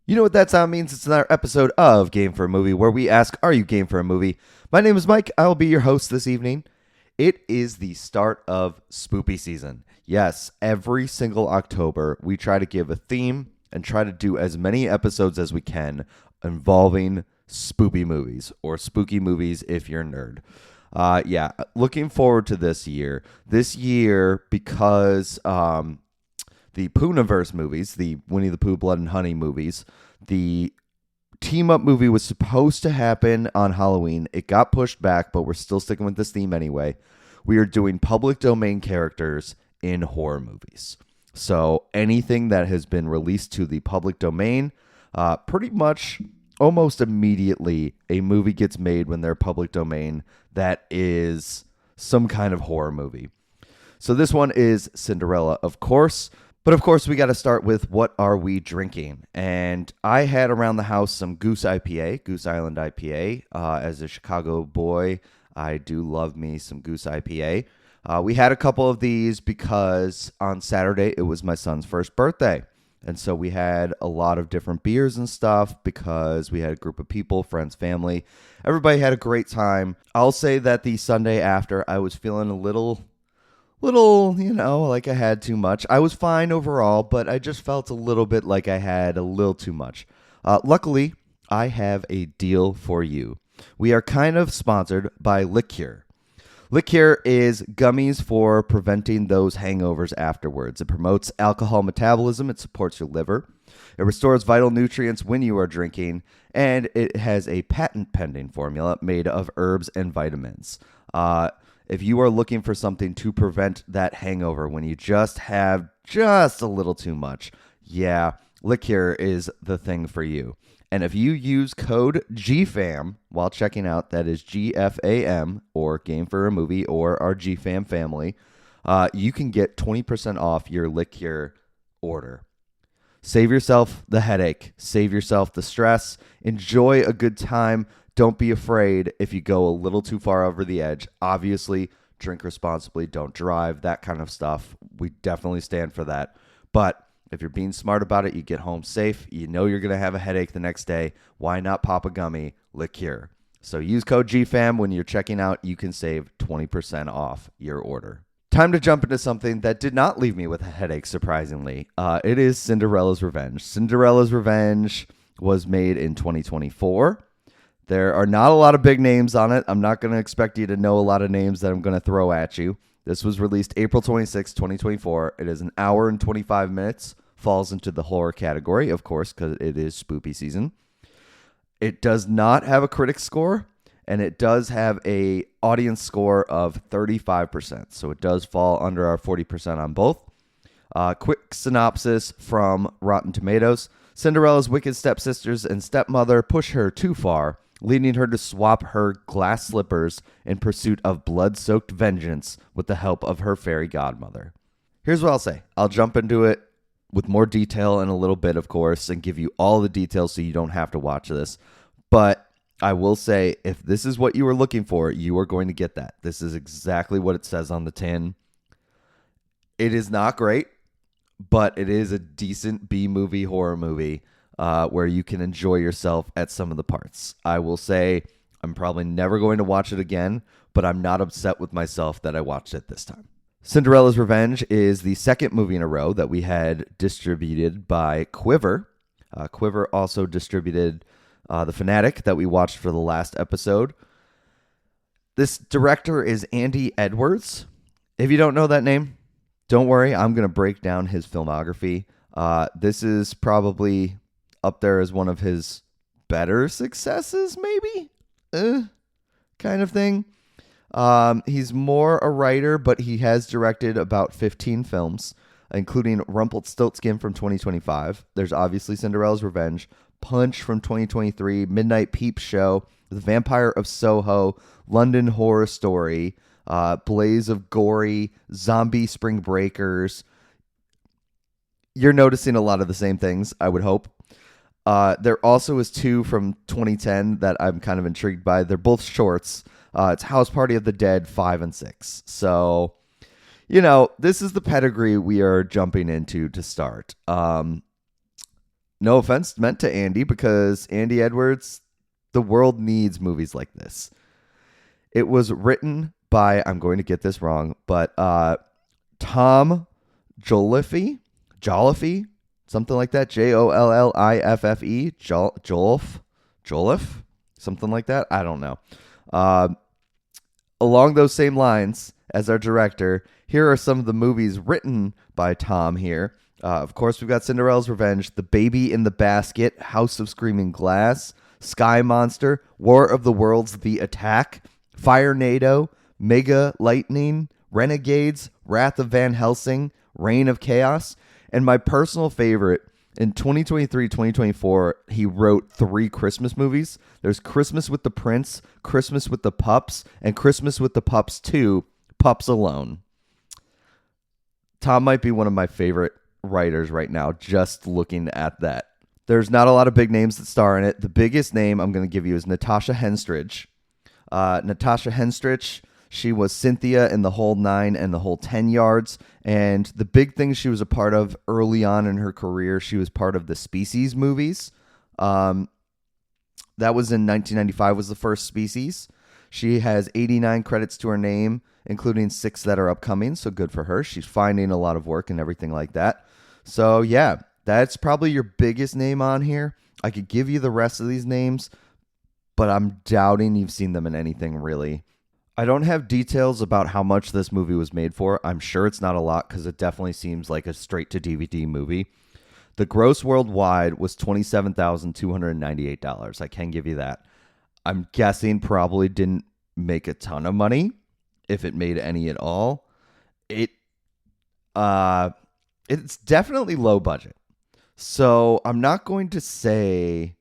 You know what that sound means? It's another episode of Game for a Movie where we ask, are you game for a movie? My name is Mike. I will be your host this evening. It is the start of Spoopy season. Yes, every single October, we try to give a theme and try to do as many episodes as we can involving spoopy movies or spooky movies if you're a nerd. Looking forward to this year. This year, because the Poohniverse movies, the Winnie the Pooh, Blood and Honey movies, the team-up movie was supposed to happen on Halloween. It got pushed back, but we're still sticking with this theme anyway. We are doing public domain characters in horror movies. So anything that has been released to the public domain, pretty much almost immediately a movie gets made when they're public domain that is some kind of horror movie. So this one is Cinderella, of course. But of course, we got to start with what are we drinking? And I had around the house some Goose IPA, Goose Island IPA. As a Chicago boy, I do love me some Goose IPA. We had a couple of these because on Saturday, it was my son's first birthday. And so we had a lot of different beers and stuff because we had a group of people, friends, family. Everybody had a great time. I'll say that the Sunday after, I was feeling a little, like I had too much. I was fine overall, but I just felt a little bit like I had a little too much. Luckily, I have a deal for you. We are kind of sponsored by Liqueur. Liqueur is gummies for preventing those hangovers afterwards. It promotes alcohol metabolism. It supports your liver. It restores vital nutrients when you are drinking. And it has a patent-pending formula made of herbs and vitamins. If you are looking for something to prevent that hangover when you just have just a little too much, Liqueur is the thing for you. And if you use code GFAM while checking out, that is GFAM or Game for a Movie or our GFAM family, you can get 20% off your Liqueur order. Save yourself the headache. Save yourself the stress. Enjoy a good time. Don't be afraid if you go a little too far over the edge. Obviously, drink responsibly. Don't drive, that kind of stuff. We definitely stand for that. But if you're being smart about it, you get home safe. You know you're going to have a headache the next day. Why not pop a gummy? Liqueur. So use code GFAM when you're checking out. You can save 20% off your order. Time to jump into something that did not leave me with a headache, surprisingly. It is Cinderella's Revenge. Cinderella's Revenge was made in 2024. There are not a lot of big names on it. I'm not going to expect you to know a lot of names that I'm going to throw at you. This was released April 26, 2024. It is an hour and 25 minutes. Falls into the horror category, of course, because it is spoopy season. It does not have a critic score, and it does have a audience score of 35%. So it does fall under our 40% on both. Quick synopsis from Rotten Tomatoes. Cinderella's wicked stepsisters and stepmother push her too far, leading her to swap her glass slippers in pursuit of blood-soaked vengeance with the help of her fairy godmother. Here's what I'll say. I'll jump into it with more detail in a little bit, of course, and give you all the details so you don't have to watch this. But I will say, if this is what you were looking for, you are going to get that. This is exactly what it says on the tin. It is not great, but it is a decent B-movie horror movie. Where you can enjoy yourself at some of the parts. I will say I'm probably never going to watch it again, but I'm not upset with myself that I watched it this time. Cinderella's Revenge is the second movie in a row that we had distributed by Quiver. Quiver also distributed The Fanatic that we watched for the last episode. This director is Andy Edwards. If you don't know that name, don't worry. I'm going to break down his filmography. This is probably up there as one of his better successes, maybe? Kind of thing. He's more a writer, but he has directed about 15 films, including Rumpelstiltskin from 2025. There's obviously Cinderella's Revenge, Punch from 2023, Midnight Peep Show, The Vampire of Soho, London Horror Story, Blaze of Gory, Zombie Spring Breakers. You're noticing a lot of the same things, I would hope. There also is two from 2010 that I'm kind of intrigued by. They're both shorts. It's House Party of the Dead 5 and 6. So, this is the pedigree we are jumping into to start. No offense meant to Andy, because Andy Edwards, the world needs movies like this. It was written by, I'm going to get this wrong, but Tom Jolliffe, something like that. Jolliffe, Jolliffe, something like that. I don't know. Uh, Along those same lines as our director, here are some of the movies written by Tom here. Of course, we've got Cinderella's Revenge, The Baby in the Basket, House of Screaming Glass, Sky Monster, War of the Worlds, The Attack, Firenado, Mega Lightning, Renegades, Wrath of Van Helsing, Reign of Chaos, and my personal favorite, in 2023-2024, he wrote 3 Christmas movies. There's Christmas with the Prince, Christmas with the Pups, and Christmas with the Pups 2, Pups Alone. Tom might be one of my favorite writers right now, just looking at that. There's not a lot of big names that star in it. The biggest name I'm going to give you is Natasha Henstridge. Natasha Henstridge, she was Cynthia in The Whole 9 and The Whole 10 Yards. And the big thing she was a part of early on in her career, she was part of the Species movies. That was in 1995 was the first Species. She has 89 credits to her name, including 6 that are upcoming. So good for her. She's finding a lot of work and everything like that. So yeah, that's probably your biggest name on here. I could give you the rest of these names, but I'm doubting you've seen them in anything really. I don't have details about how much this movie was made for. I'm sure it's not a lot because it definitely seems like a straight-to-DVD movie. The gross worldwide was $27,298. I can give you that. I'm guessing probably didn't make a ton of money, if it made any at all. It's definitely low budget. So I'm not going to say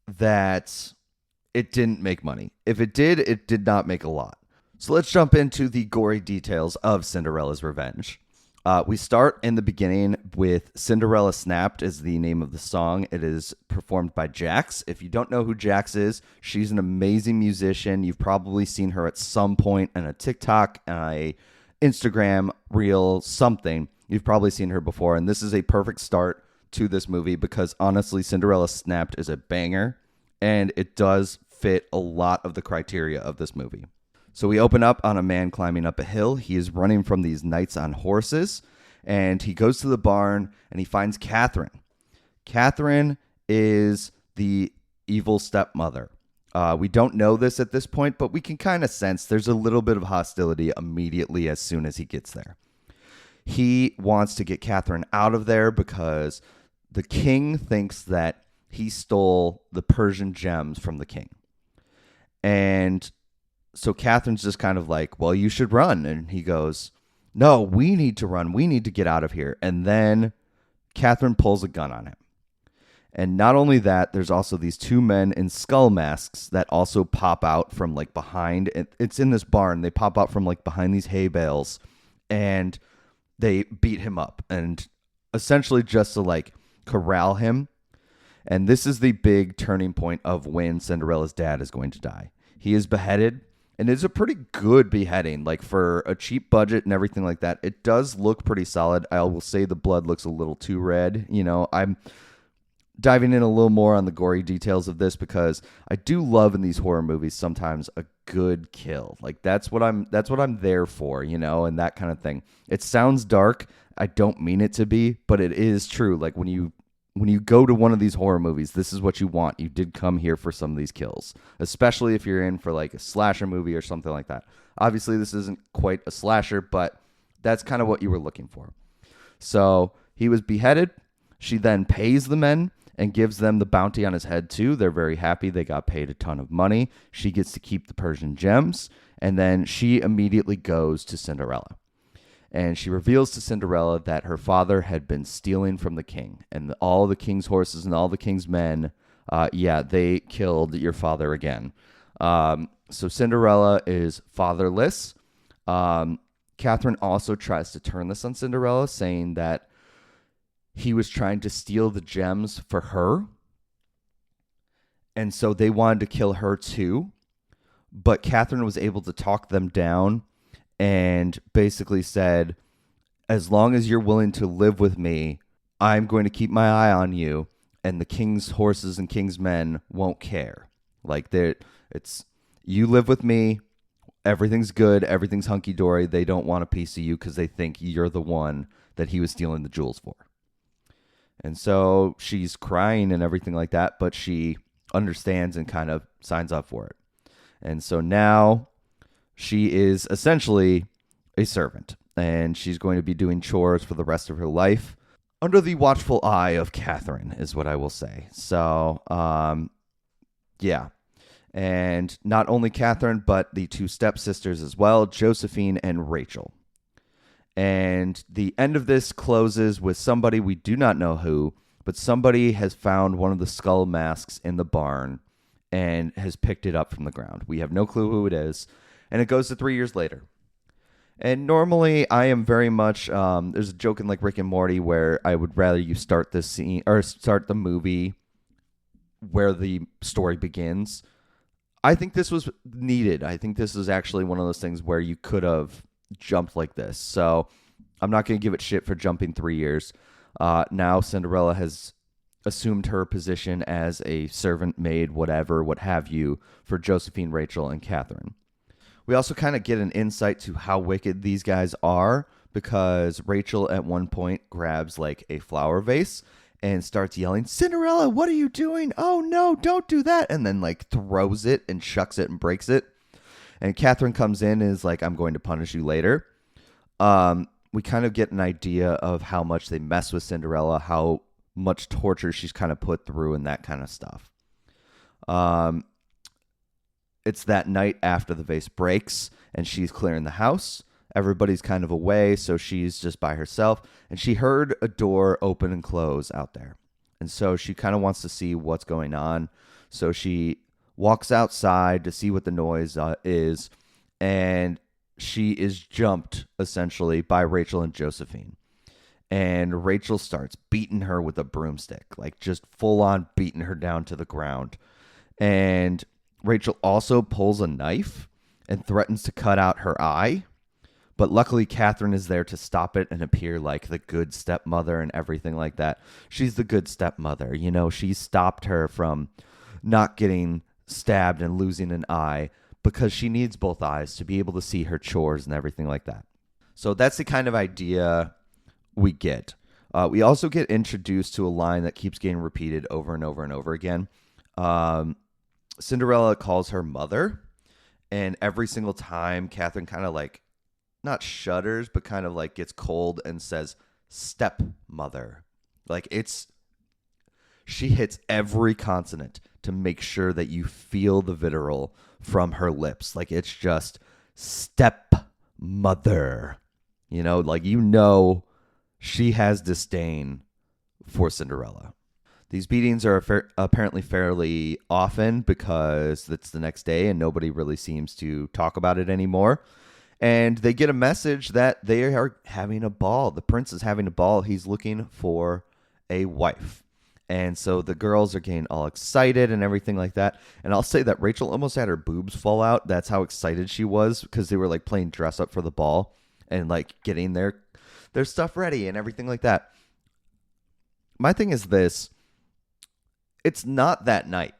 that it didn't make money. If it did not make a lot. So let's jump into the gory details of Cinderella's Revenge. We start in the beginning with Cinderella Snapped is the name of the song. It is performed by Jax. If you don't know who Jax is, she's an amazing musician. You've probably seen her at some point in a TikTok, a Instagram reel, something. You've probably seen her before, and this is a perfect start to this movie because honestly, Cinderella Snapped is a banger, and it does fit a lot of the criteria of this movie. So we open up on a man climbing up a hill. He is running from these knights on horses, and he goes to the barn, and he finds Catherine. Catherine is the evil stepmother. We don't know this at this point, but we can kind of sense there's a little bit of hostility immediately as soon as he gets there. He wants to get Catherine out of there because the king thinks that he stole the Persian gems from the king. And so Catherine's just kind of like, well, you should run. And he goes, no, we need to run. We need to get out of here. And then Catherine pulls a gun on him. And not only that, there's also these 2 men in skull masks that also pop out from like behind. It's in this barn. They pop out from like behind these hay bales and they beat him up and essentially just to like corral him. And this is the big turning point of when Cinderella's dad is going to die. He is beheaded, and it's a pretty good beheading. Like for a cheap budget and everything like that, it does look pretty solid. I will say the blood looks a little too red. You know, I'm diving in a little more on the gory details of this because I do love in these horror movies sometimes a good kill. Like that's what I'm there for, you know, and that kind of thing. It sounds dark. I don't mean it to be, but it is true. Like when you go to one of these horror movies, this is what you want. You did come here for some of these kills, especially if you're in for like a slasher movie or something like that. Obviously, this isn't quite a slasher, but that's kind of what you were looking for. So he was beheaded. She then pays the men and gives them the bounty on his head too. They're very happy. They got paid a ton of money. She gets to keep the Persian gems. And then she immediately goes to Cinderella. And she reveals to Cinderella that her father had been stealing from the king. And all the king's horses and all the king's men, they killed your father again. So Cinderella is fatherless. Catherine also tries to turn this on Cinderella, saying that he was trying to steal the gems for her. And so they wanted to kill her too. But Catherine was able to talk them down and basically said, as long as you're willing to live with me, I'm going to keep my eye on you, and the king's horses and king's men won't care. Like it's you live with me, everything's good, everything's hunky dory. They don't want a piece of you because they think you're the one that he was stealing the jewels for. And so she's crying and everything like that, but she understands and kind of signs up for it. And so now she is essentially a servant, and she's going to be doing chores for the rest of her life under the watchful eye of Catherine, is what I will say. So, yeah. And not only Catherine, but the two stepsisters as well, Josephine and Rachel. And the end of this closes with somebody, we do not know who, but somebody has found one of the skull masks in the barn and has picked it up from the ground. We have no clue who it is. And it goes to 3 years later. And normally I am very much, there's a joke in like Rick and Morty where I would rather you start this scene or start the movie where the story begins. I think this was needed. I think this is actually one of those things where you could have jumped like this. So I'm not going to give it shit for jumping 3 years. Now Cinderella has assumed her position as a servant, maid, whatever, what have you, for Josephine, Rachel, and Catherine. We also kind of get an insight to how wicked these guys are because Rachel at one point grabs like a flower vase and starts yelling, "Cinderella, what are you doing? Oh no, don't do that." And then like throws it and shucks it and breaks it. And Catherine comes in and is like, "I'm going to punish you later." We kind of get an idea of how much they mess with Cinderella, how much torture she's kind of put through and that kind of stuff. It's that night after the vase breaks and she's clearing the house. Everybody's kind of away, so she's just by herself. And she heard a door open and close out there. And so she kind of wants to see what's going on. So she walks outside to see what the noise is. And she is jumped, essentially, by Rachel and Josephine. And Rachel starts beating her with a broomstick, like just full on beating her down to the ground. And Rachel also pulls a knife and threatens to cut out her eye. But luckily, Catherine is there to stop it and appear like the good stepmother and everything like that. She's the good stepmother. You know, she stopped her from not getting stabbed and losing an eye because she needs both eyes to be able to see her chores and everything like that. So that's the kind of idea we get. We also get introduced to a line that keeps getting repeated over and over and over again. Cinderella calls her mother, and every single time Catherine kind of like, not shudders, but kind of like gets cold and says, "Stepmother." Like she hits every consonant to make sure that you feel the vitriol from her lips. Like it's just stepmother, like, she has disdain for Cinderella. These beatings are apparently fairly often because it's the next day and nobody really seems to talk about it anymore. And they get a message that they are having a ball. The prince is having a ball. He's looking for a wife. And so the girls are getting all excited and everything like that. And I'll say that Rachel almost had her boobs fall out. That's how excited she was because they were like playing dress up for the ball and like getting their stuff ready and everything like that. My thing is this. It's not that night.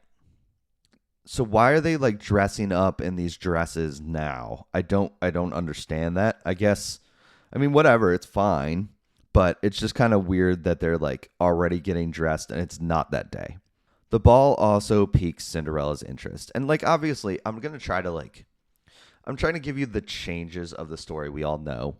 So why are they like dressing up in these dresses now? I don't understand that. I guess, whatever, it's fine. But it's just kind of weird that they're like already getting dressed and it's not that day. The ball also piques Cinderella's interest. And like, obviously, I'm trying to give you the changes of the story we all know.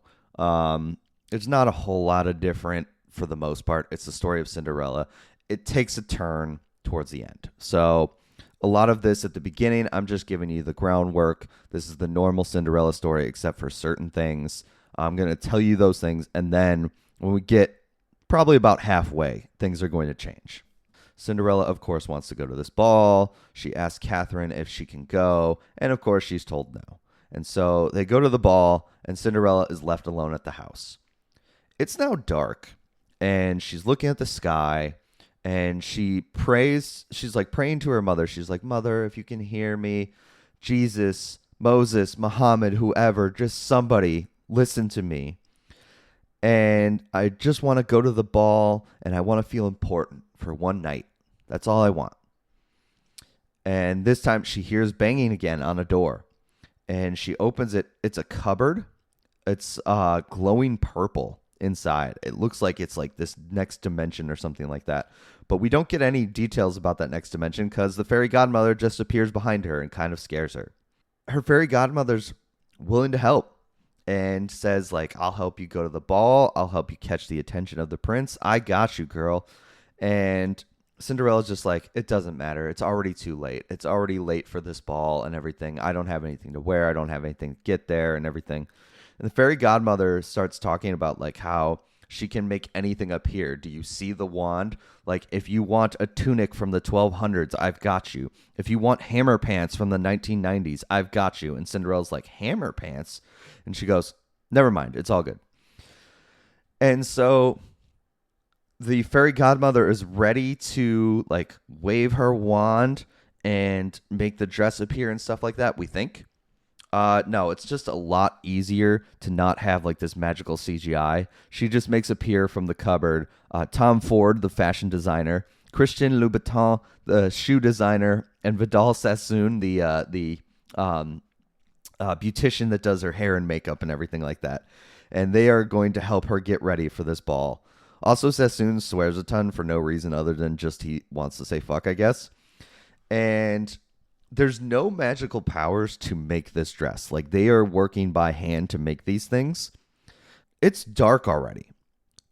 It's not a whole lot of different for the most part. It's the story of Cinderella. It takes a turn towards the end. So a lot of this at the beginning, I'm just giving you the groundwork. This is the normal Cinderella story, except for certain things. I'm going to tell you those things. And then when we get probably about halfway, things are going to change. Cinderella, of course, wants to go to this ball. She asks Catherine if she can go. And of course, she's told no. And so they go to the ball and Cinderella is left alone at the house. It's now dark and she's looking at the sky. And she prays, she's like praying to her mother. She's like, "Mother, if you can hear me, Jesus, Moses, Muhammad, whoever, just somebody, listen to me." And I just want to go to the ball and I want to feel important for one night. That's all I want. And this time she hears banging again on a door. And she opens it. It's a cupboard. It's glowing purple inside. It looks like it's like this next dimension or something like that. But we don't get any details about that next dimension because the fairy godmother just appears behind her and kind of scares her. Her fairy godmother's willing to help and says, like, I'll help you go to the ball. I'll help you catch the attention of the prince. I got you, girl. And Cinderella's just like, it doesn't matter. It's already too late. It's already late for this ball and everything. I don't have anything to wear. I don't have anything to get there and everything. And the fairy godmother starts talking about like how she can make anything appear. Do you see the wand? Like, if you want a tunic from the 1200s, I've got you. If you want hammer pants from the 1990s, I've got you. And Cinderella's like, hammer pants? And she goes, never mind. It's all good. And so the fairy godmother is ready to like wave her wand and make the dress appear and stuff like that, we think. No, it's just a lot easier to not have like this magical CGI. She just makes appear from the cupboard Tom Ford, the fashion designer, Christian Louboutin, the shoe designer, and Vidal Sassoon, the beautician that does her hair and makeup and everything like that. And they are going to help her get ready for this ball. Also, Sassoon swears a ton for no reason other than just he wants to say fuck, I guess. And there's no magical powers to make this dress. Like, they are working by hand to make these things. It's dark already.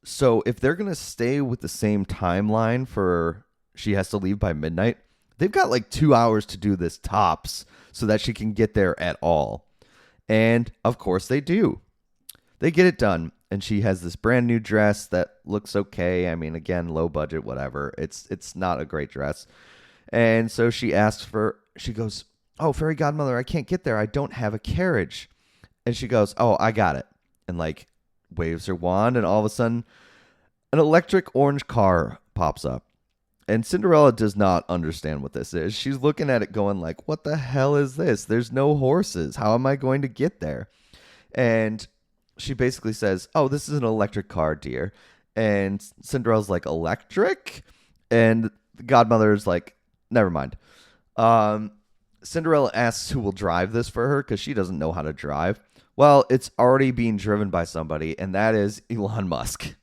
So if they're going to stay with the same timeline for she has to leave by midnight, they've got like 2 hours to do this tops so that she can get there at all. And of course they do. They get it done. And she has this brand new dress that looks okay. I mean, again, low budget, whatever. It's not a great dress. And so she goes, oh, fairy godmother, I can't get there. I don't have a carriage. And she goes, oh, I got it. And like waves her wand. And all of a sudden, an electric orange car pops up. And Cinderella does not understand what this is. She's looking at it going like, what the hell is this? There's no horses. How am I going to get there? And she basically says, oh, this is an electric car, dear. And Cinderella's like, electric? And the godmother's like, never mind. Cinderella asks who will drive this for her because she doesn't know how to drive. Well, it's already being driven by somebody, and that is Elon Musk.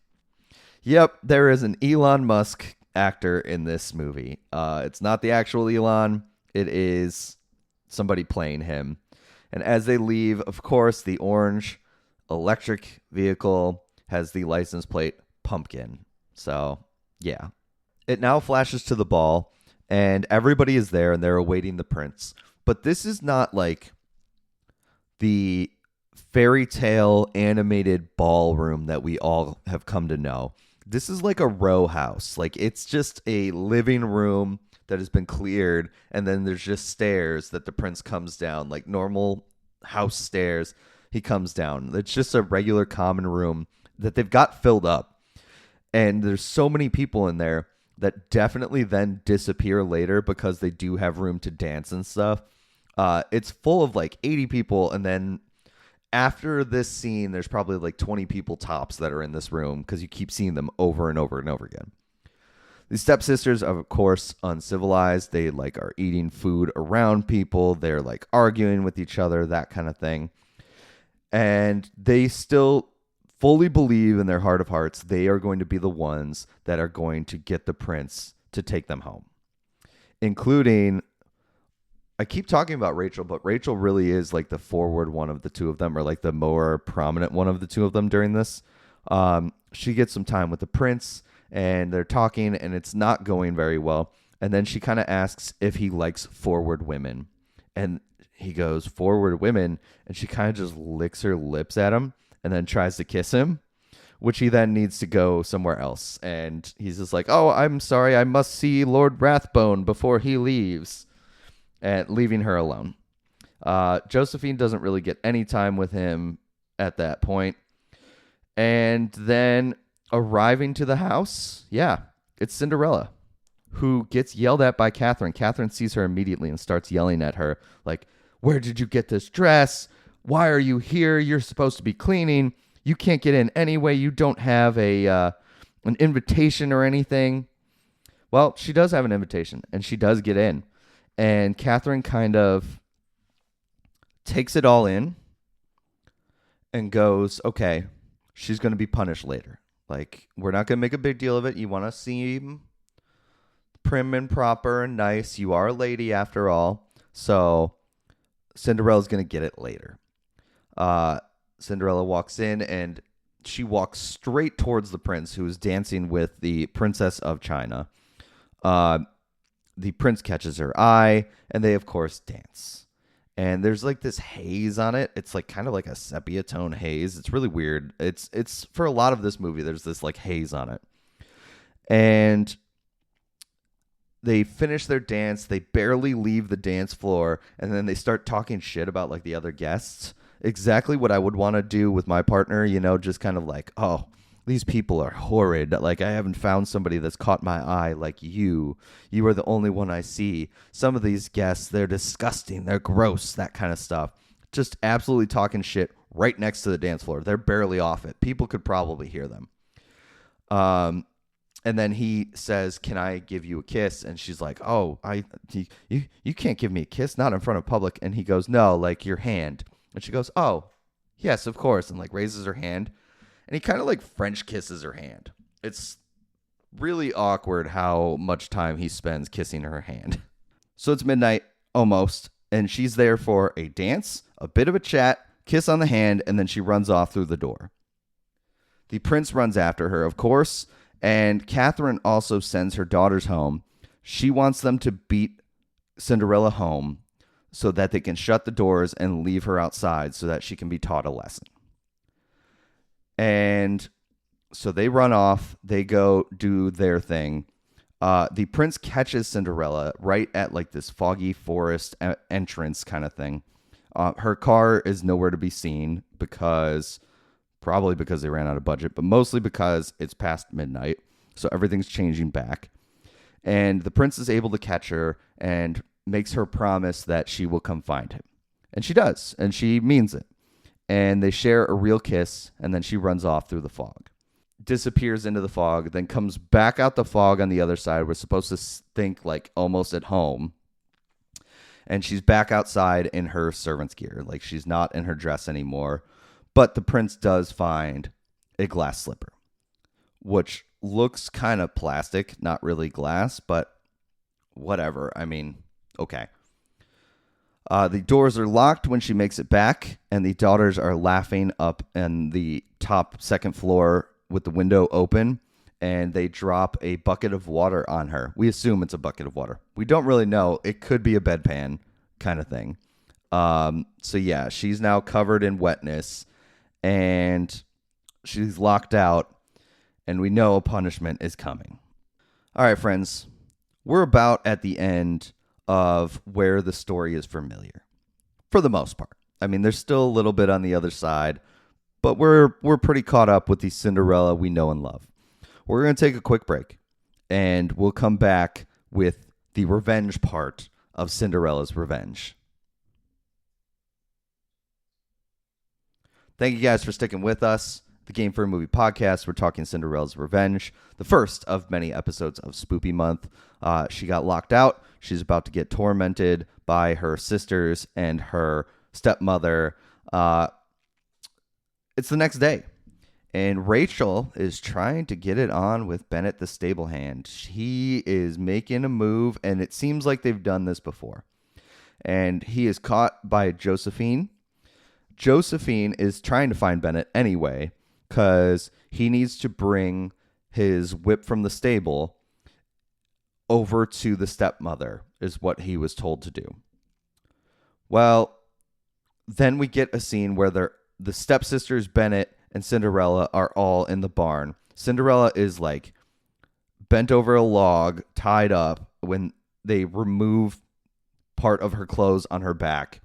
Yep, there is an Elon Musk actor in this movie. It's not the actual Elon. It is somebody playing him. And as they leave, of course, the orange electric vehicle has the license plate pumpkin. So, yeah. It now flashes to the ball, and everybody is there, and they're awaiting the prince. But this is not like the fairy tale animated ballroom that we all have come to know. This is like a row house. Like, it's just a living room that has been cleared, and then there's just stairs that the prince comes down, like normal house stairs. He comes down. It's just a regular common room that they've got filled up. And there's so many people in there that definitely then disappear later because they do have room to dance and stuff. It's full of like 80 people. And then after this scene, there's probably like 20 people tops that are in this room because you keep seeing them over and over and over again. The stepsisters are, of course, uncivilized. They like are eating food around people. They're like arguing with each other, that kind of thing. And they still fully believe in their heart of hearts they are going to be the ones that are going to get the prince to take them home. Including, I keep talking about Rachel, but Rachel really is like the forward one of the two of them, or like the more prominent one of the two of them during this. She gets some time with the prince, and they're talking, and it's not going very well. And then she kind of asks if he likes forward women. And he goes, forward women, and she kind of just licks her lips at him and then tries to kiss him, which he then needs to go somewhere else. And he's just like, oh, I'm sorry, I must see Lord Rathbone before he leaves, and leaving her alone. Josephine doesn't really get any time with him at that point. And then arriving to the house, it's Cinderella, who gets yelled at by Catherine. Catherine sees her immediately and starts yelling at her, like, where did you get this dress? Why are you here? You're supposed to be cleaning. You can't get in anyway. You don't have an invitation or anything. Well, she does have an invitation, and she does get in. And Catherine kind of takes it all in and goes, okay, she's going to be punished later. Like, we're not going to make a big deal of it. You want to seem prim and proper and nice. You are a lady after all. So Cinderella's going to get it later. Cinderella walks in and she walks straight towards the prince, who is dancing with the princess of China. The prince catches her eye, and they, of course, dance. And there's like this haze on it. It's like kind of like a sepia tone haze. It's really weird. It's for a lot of this movie, there's this like haze on it. And they finish their dance. They barely leave the dance floor, and then they start talking shit about like the other guests. Exactly what I would want to do with my partner, just kind of like, oh, these people are horrid. Like, I haven't found somebody that's caught my eye like you. You are the only one I see. Some of these guests, they're disgusting. They're gross, that kind of stuff. Just absolutely talking shit right next to the dance floor. They're barely off it. People could probably hear them. And then he says, can I give you a kiss? And she's like, oh, you can't give me a kiss, not in front of public. And he goes, no, like your hand. And she goes, oh, yes, of course. And like raises her hand. And he kind of like French kisses her hand. It's really awkward how much time he spends kissing her hand. So it's midnight, almost. And she's there for a dance, a bit of a chat, kiss on the hand, and then she runs off through the door. The prince runs after her, of course. And Catherine also sends her daughters home. She wants them to beat Cinderella home so that they can shut the doors and leave her outside so that she can be taught a lesson. And so they run off. They go do their thing. The prince catches Cinderella right at like this foggy forest entrance kind of thing. Her car is nowhere to be seen probably because they ran out of budget, but mostly because it's past midnight. So everything's changing back. And the prince is able to catch her and makes her promise that she will come find him. And she does. And she means it. And they share a real kiss. And then she runs off through the fog. Disappears into the fog. Then comes back out the fog on the other side. We're supposed to think like almost at home. And she's back outside in her servant's gear. Like she's not in her dress anymore. But the prince does find a glass slipper, which looks kind of plastic, not really glass, but whatever. I mean, okay. The doors are locked when she makes it back, and the daughters are laughing up in the top second floor with the window open, and they drop a bucket of water on her. We assume it's a bucket of water. We don't really know. It could be a bedpan kind of thing. So yeah, she's now covered in wetness. And she's locked out, and we know a punishment is coming. All right, friends, we're about at the end of where the story is familiar, for the most part. I mean, there's still a little bit on the other side, but we're pretty caught up with the Cinderella we know and love. We're going to take a quick break, and we'll come back with the revenge part of Cinderella's revenge. Thank you guys for sticking with us. The Game for a Movie podcast. We're talking Cinderella's Revenge, the first of many episodes of Spoopy Month. She got locked out. She's about to get tormented by her sisters and her stepmother. It's the next day, and Rachel is trying to get it on with Bennett the stable hand. He is making a move, and it seems like they've done this before. And he is caught by Josephine. Josephine is trying to find Bennett anyway because he needs to bring his whip from the stable over to the stepmother, is what he was told to do. Well, then we get a scene where the stepsisters, Bennett and Cinderella, are all in the barn. Cinderella is like bent over a log, tied up, when they remove part of her clothes on her back.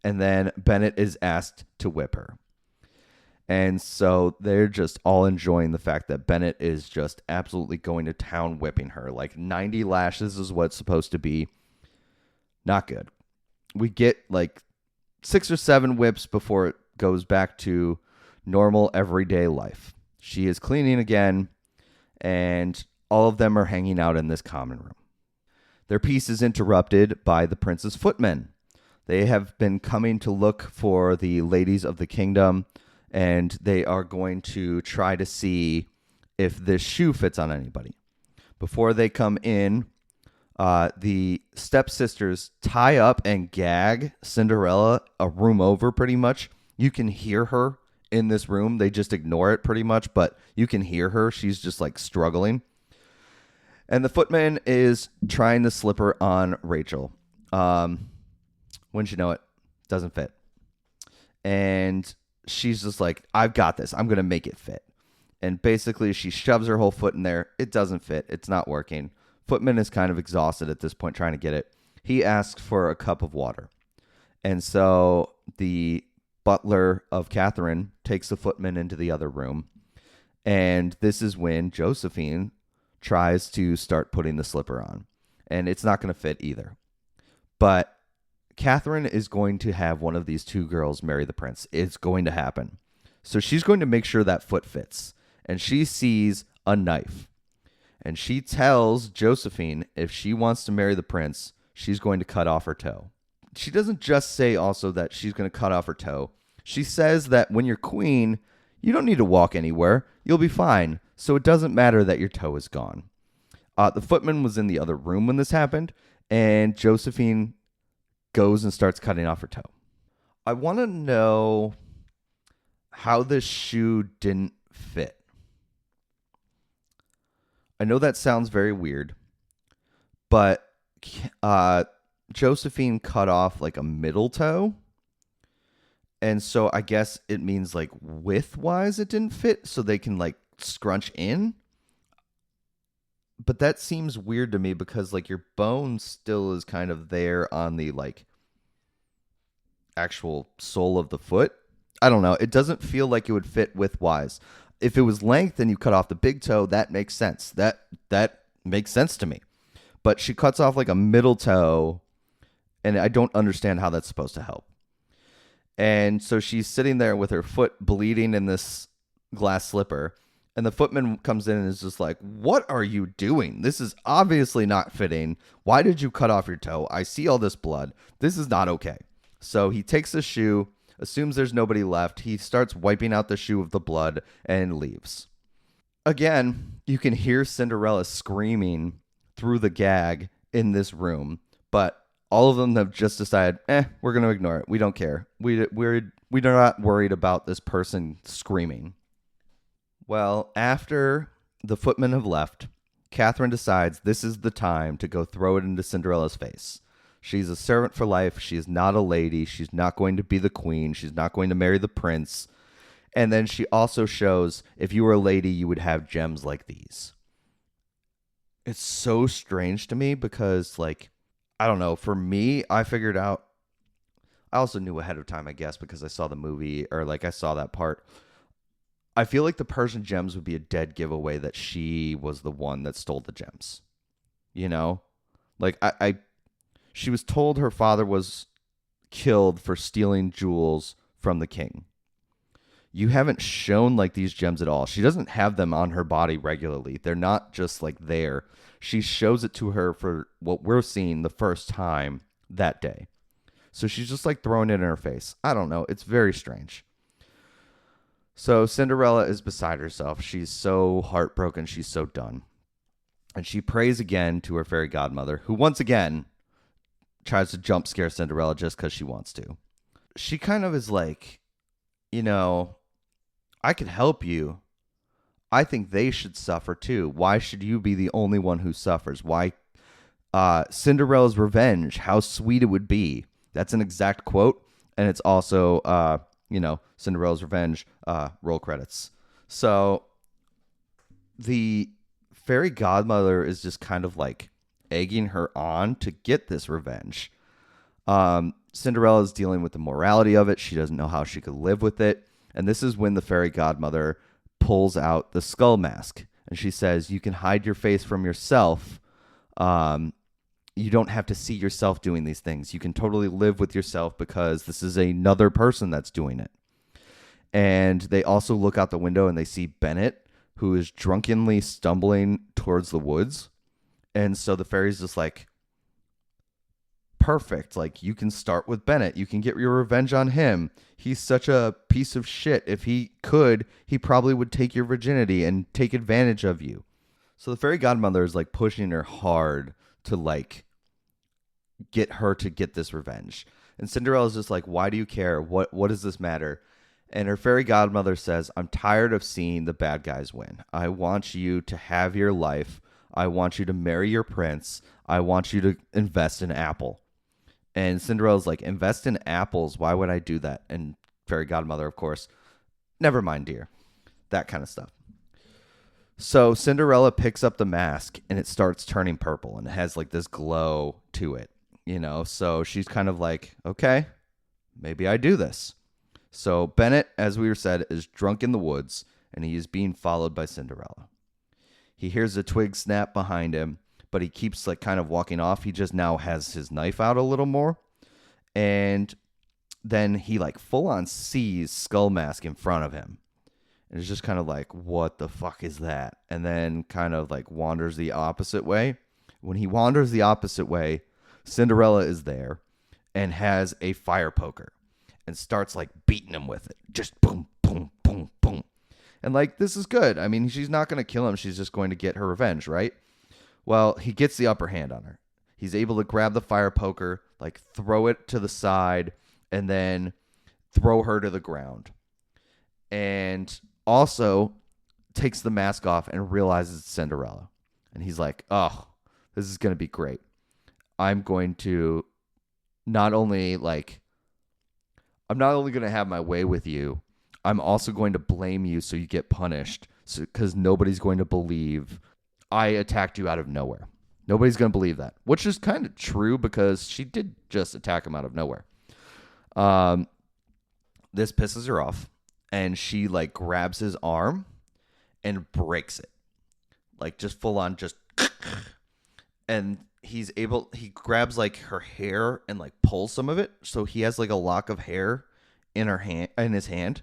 And then Bennett is asked to whip her. And so they're just all enjoying the fact that Bennett is just absolutely going to town whipping her. Like 90 lashes is what it's supposed to be. Not good. We get like 6 or 7 whips before it goes back to normal everyday life. She is cleaning again, and all of them are hanging out in this common room. Their peace is interrupted by the prince's footmen. They have been coming to look for the ladies of the kingdom, and they are going to try to see if this shoe fits on anybody. Before they come in, the stepsisters tie up and gag Cinderella a room over pretty much. You can hear her in this room. They just ignore it pretty much, but you can hear her. She's just like struggling. And the footman is trying to slip her on Rachel. Wouldn't you know it? Doesn't fit. And she's just like, I've got this. I'm going to make it fit. And basically, she shoves her whole foot in there. It doesn't fit. It's not working. Footman is kind of exhausted at this point trying to get it. He asks for a cup of water. And so the butler of Catherine takes the footman into the other room. And this is when Josephine tries to start putting the slipper on. And it's not going to fit either. But Catherine is going to have one of these two girls marry the prince. It's going to happen. So she's going to make sure that foot fits. And she sees a knife. And she tells Josephine if she wants to marry the prince, she's going to cut off her toe. She doesn't just say also that she's going to cut off her toe. She says that when you're queen, you don't need to walk anywhere. You'll be fine. So it doesn't matter that your toe is gone. The footman was in the other room when this happened. And Josephine goes and starts cutting off her toe. I want to know how this shoe didn't fit. I know that sounds very weird, but Josephine cut off like a middle toe. And so I guess it means like width-wise it didn't fit, so they can like scrunch in. But that seems weird to me because like your bone still is kind of there on the like actual sole of the foot. I don't know. It doesn't feel like it would fit width-wise. If it was length and you cut off the big toe, that makes sense. That makes sense to me. But she cuts off like a middle toe, and I don't understand how that's supposed to help. And so she's sitting there with her foot bleeding in this glass slipper, and the footman comes in and is just like, what are you doing? This is obviously not fitting. Why did you cut off your toe? I see all this blood. This is not okay. So he takes the shoe, assumes there's nobody left. He starts wiping out the shoe of the blood and leaves. Again, you can hear Cinderella screaming through the gag in this room, but all of them have just decided, we're going to ignore it. We don't care. We're not worried about this person screaming. Well, after the footmen have left, Catherine decides this is the time to go throw it into Cinderella's face. She's a servant for life. She is not a lady. She's not going to be the queen. She's not going to marry the prince. And then she also shows if you were a lady, you would have gems like these. It's so strange to me because, like, I don't know. For me, I figured out. I also knew ahead of time, I guess, because I saw the movie or like I saw that part. I feel like the Persian gems would be a dead giveaway that she was the one that stole the gems. You know, like she was told her father was killed for stealing jewels from the king. You haven't shown like these gems at all. She doesn't have them on her body regularly. They're not just like there. She shows it to her for what we're seeing the first time that day. So she's just like throwing it in her face. I don't know. It's very strange. So Cinderella is beside herself. She's so heartbroken. She's so done. And she prays again to her fairy godmother, who once again tries to jump scare Cinderella just because she wants to. She kind of is like, you know, I could help you. I think they should suffer too. Why should you be the only one who suffers? Why? Cinderella's revenge, how sweet it would be. That's an exact quote. And it's also, Cinderella's revenge, roll credits. So the fairy godmother is just kind of like egging her on to get this revenge. Cinderella is dealing with the morality of it. She doesn't know how she could live with it. And this is when the fairy godmother pulls out the skull mask. And she says, you can hide your face from yourself. You don't have to see yourself doing these things. You can totally live with yourself because this is another person that's doing it. And they also look out the window and they see Bennett, who is drunkenly stumbling towards the woods. And so the fairy's just like, perfect. Like, you can start with Bennett. You can get your revenge on him. He's such a piece of shit. If he could, he probably would take your virginity and take advantage of you. So the fairy godmother is like pushing her hard to like get her to get this revenge. And Cinderella's just like, why do you care? What does this matter? And her fairy godmother says, I'm tired of seeing the bad guys win. I want you to have your life. I want you to marry your prince. I want you to invest in Apple. And Cinderella's like, invest in apples? Why would I do that? And fairy godmother, of course, never mind, dear. That kind of stuff. So Cinderella picks up the mask and it starts turning purple and it has like this glow to it, you know? So she's kind of like, okay, maybe I do this. So Bennett, as we said, is drunk in the woods and he is being followed by Cinderella. He hears a twig snap behind him, but he keeps like kind of walking off. He just now has his knife out a little more. And then he like full on sees Skull Mask in front of him. And it's just kind of like, what the fuck is that? And then kind of like wanders the opposite way. When he wanders the opposite way, Cinderella is there and has a fire poker and starts like beating him with it. Just boom, boom, boom, boom. And like, this is good. I mean, she's not going to kill him. She's just going to get her revenge, right? Well, he gets the upper hand on her. He's able to grab the fire poker, like throw it to the side, and then throw her to the ground. And also takes the mask off and realizes it's Cinderella. And he's like, oh, this is going to be great. I'm going to I'm not only going to have my way with you, I'm also going to blame you so you get punished because nobody's going to believe I attacked you out of nowhere. Nobody's going to believe that, which is kind of true because she did just attack him out of nowhere. This pisses her off. And she like grabs his arm and breaks it. Like just full on just. And he grabs like her hair and like pulls some of it. So he has like a lock of hair in his hand.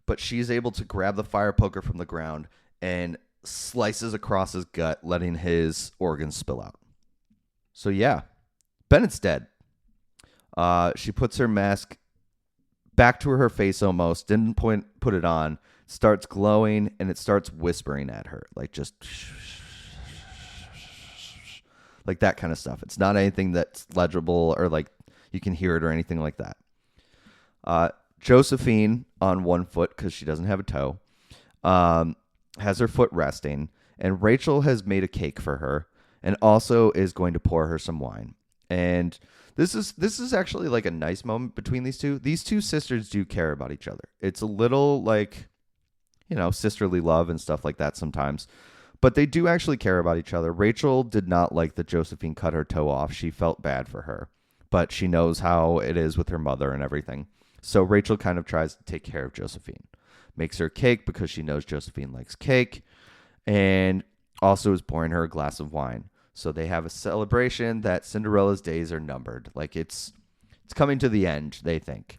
But she's able to grab the fire poker from the ground and slices across his gut, letting his organs spill out. So yeah, Bennett's dead. She puts her mask back to her face almost, didn't put it on, starts glowing, and it starts whispering at her, like just like that kind of stuff. It's not anything that's legible or like you can hear it or anything like that. Josephine on one foot, because she doesn't have a toe, has her foot resting, and Rachel has made a cake for her and also is going to pour her some wine. And this is actually like a nice moment between these two. These two sisters do care about each other. It's a little like, you know, sisterly love and stuff like that sometimes. But they do actually care about each other. Rachel did not like that Josephine cut her toe off. She felt bad for her. But she knows how it is with her mother and everything. So Rachel kind of tries to take care of Josephine. Makes her cake because she knows Josephine likes cake. And also is pouring her a glass of wine. So they have a celebration that Cinderella's days are numbered. Like it's coming to the end, they think.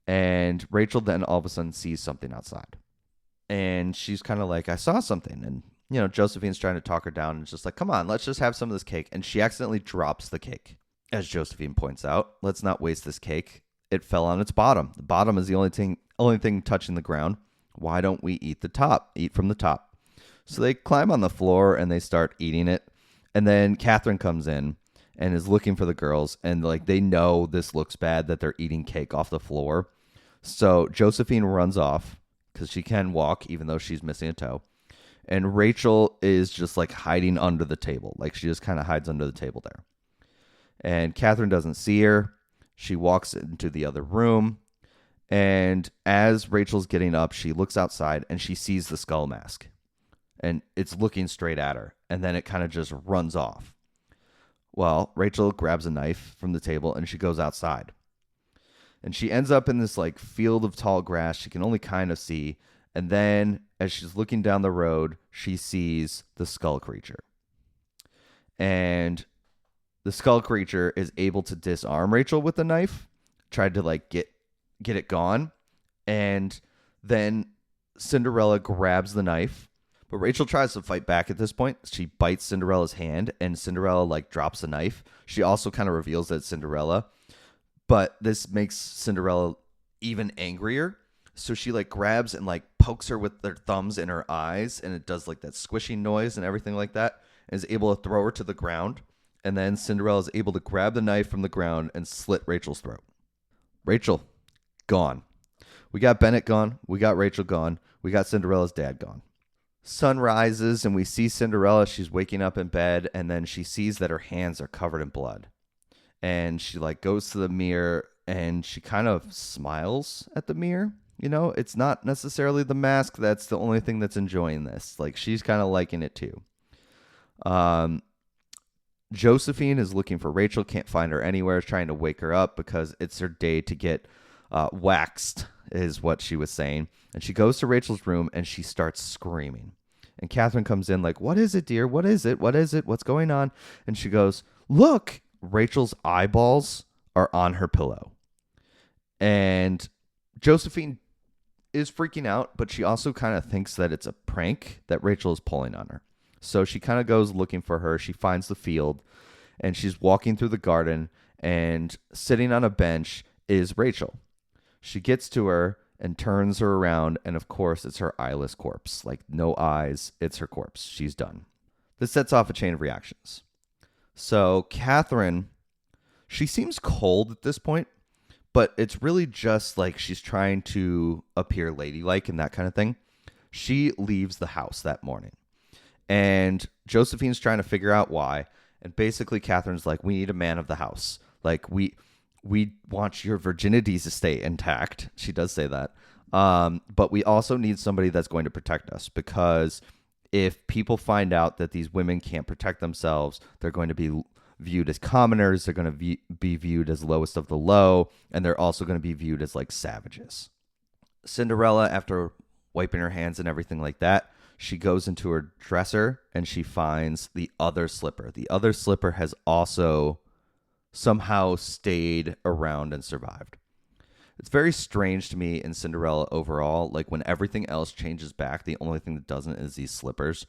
And Rachel then all of a sudden sees something outside. And she's kind of like, I saw something. And, you know, Josephine's trying to talk her down. And it's just like, come on, let's just have some of this cake. And she accidentally drops the cake. As Josephine points out, let's not waste this cake. It fell on its bottom. The bottom is the only thing touching the ground. Why don't we eat the top? Eat from the top. So they climb on the floor and they start eating it. And then Catherine comes in and is looking for the girls. And like they know this looks bad that they're eating cake off the floor. So Josephine runs off because she can walk even though she's missing a toe. And Rachel is just like hiding under the table. Like she just kind of hides under the table there. And Catherine doesn't see her. She walks into the other room. And as Rachel's getting up, she looks outside and she sees the skull mask. And it's looking straight at her. And then it kind of just runs off. Well, Rachel grabs a knife from the table and she goes outside. And she ends up in this like field of tall grass she can only kind of see. And then as she's looking down the road, she sees the skull creature. And the skull creature is able to disarm Rachel with the knife. Tried to like get it gone. And Then Cinderella grabs the knife, but Rachel tries to fight back at this point. She bites Cinderella's hand, and Cinderella like drops the knife. She also kind of reveals that it's Cinderella, but this makes Cinderella even angrier. So she like grabs and like pokes her with their thumbs in her eyes, and it does like that squishing noise and everything like that, and is able to throw her to the ground. And then Cinderella is able to grab the knife from the ground and slit Rachel's throat. Rachel, gone. We got Bennett gone. We got Rachel gone. We got Cinderella's dad gone. Sun rises and we see Cinderella. She's waking up in bed, and then she sees that her hands are covered in blood. And she like goes to the mirror and she kind of smiles at the mirror. You know, it's not necessarily the mask that's the only thing that's enjoying this. Like, she's kind of liking it too. Josephine is looking for Rachel, can't find her anywhere, is trying to wake her up because it's her day to get waxed, is what she was saying. And she goes to Rachel's room and she starts screaming. And Catherine comes in like, "What is it, dear? What is it? What is it? What's going on?" And she goes, "Look, Rachel's eyeballs are on her pillow." And Josephine is freaking out, but she also kind of thinks that it's a prank that Rachel is pulling on her. So she kind of goes looking for her. She finds the field, and she's walking through the garden, and sitting on a bench is Rachel. She gets to her and turns her around, and of course, it's her eyeless corpse. Like, no eyes, it's her corpse. She's done. This sets off a chain of reactions. So Catherine, she seems cold at this point, but it's really just like she's trying to appear ladylike and that kind of thing. She leaves the house that morning, and Josephine's trying to figure out why. And basically, Catherine's like, "We need a man of the house. Like, we want your virginities to stay intact." She does say that. But we also need somebody that's going to protect us, because if people find out that these women can't protect themselves, they're going to be viewed as commoners. They're going to be viewed as lowest of the low, and they're also going to be viewed as like savages. Cinderella, after wiping her hands and everything like that, she goes into her dresser and she finds the other slipper. The other slipper has also somehow stayed around and survived. It's very strange to me in Cinderella overall. Like, when everything else changes back, the only thing that doesn't is these slippers.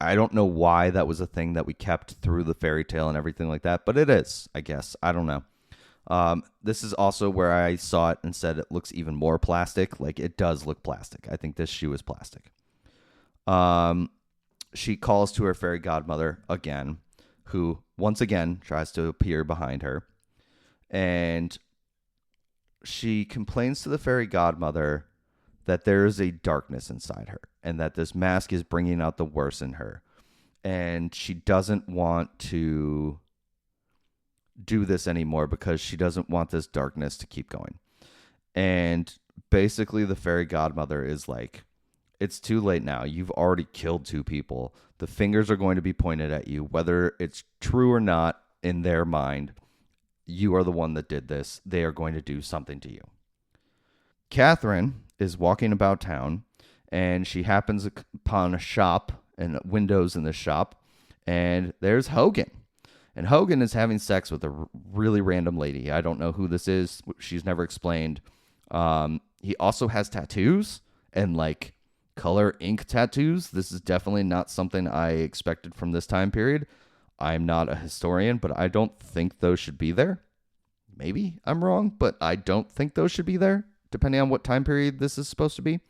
I don't know why that was a thing that we kept through the fairy tale and everything like that, but it is, I guess. I don't know. This is also where I saw it and said it looks even more plastic. Like, it does look plastic. I think this shoe is plastic. She calls to her fairy godmother again, who once again tries to appear behind her. And she complains to the fairy godmother that there is a darkness inside her and that this mask is bringing out the worst in her. And she doesn't want to do this anymore because she doesn't want this darkness to keep going. And basically the fairy godmother is like, "It's too late now. You've already killed 2 people. The fingers are going to be pointed at you, whether it's true or not in their mind. You are the one that did this. They are going to do something to you." Catherine is walking about town, and she happens upon a shop and windows in the shop, and there's Hogan. And Hogan is having sex with a really random lady. I don't know who this is. She's never explained. He also has tattoos and like color ink tattoos. This is definitely not something I expected from this time period. I'm not a historian, but I don't think those should be there. Maybe I'm wrong, but I don't think those should be there, depending on what time period this is supposed to be.